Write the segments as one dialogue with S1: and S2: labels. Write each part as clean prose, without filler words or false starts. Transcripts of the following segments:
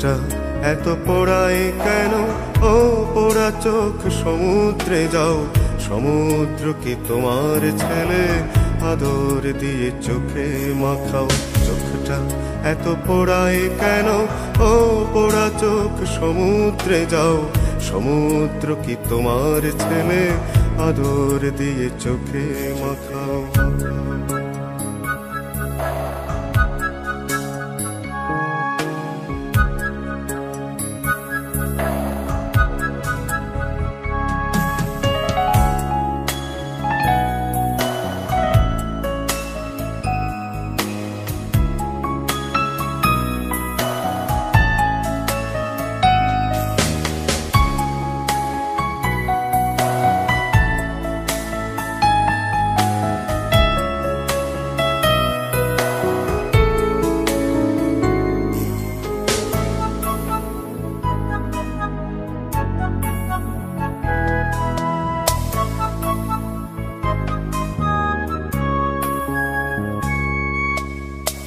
S1: চোখটা এত পোড়ায় কেন? ও পোড়া চোখ, সমুদ্রে যাও। সমুদ্র কি তোমার ছেলে? আদর দিয়ে চোখে মাখাও। চোখটা এত পোড়ায় কেন? ও পোড়া চোখ, সমুদ্রে যাও। সমুদ্র কি তোমার ছেলে? আদর দিয়ে চোখে মাখাও।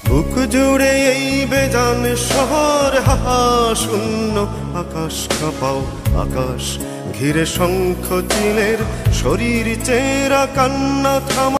S1: বুক জুড়ে এই বেজান শহর, হাহা শূন্য আকাশ কাঁপাও। আকাশ ঘিরে শঙ্খ চিলের শরীর চেরা কান্না থামা।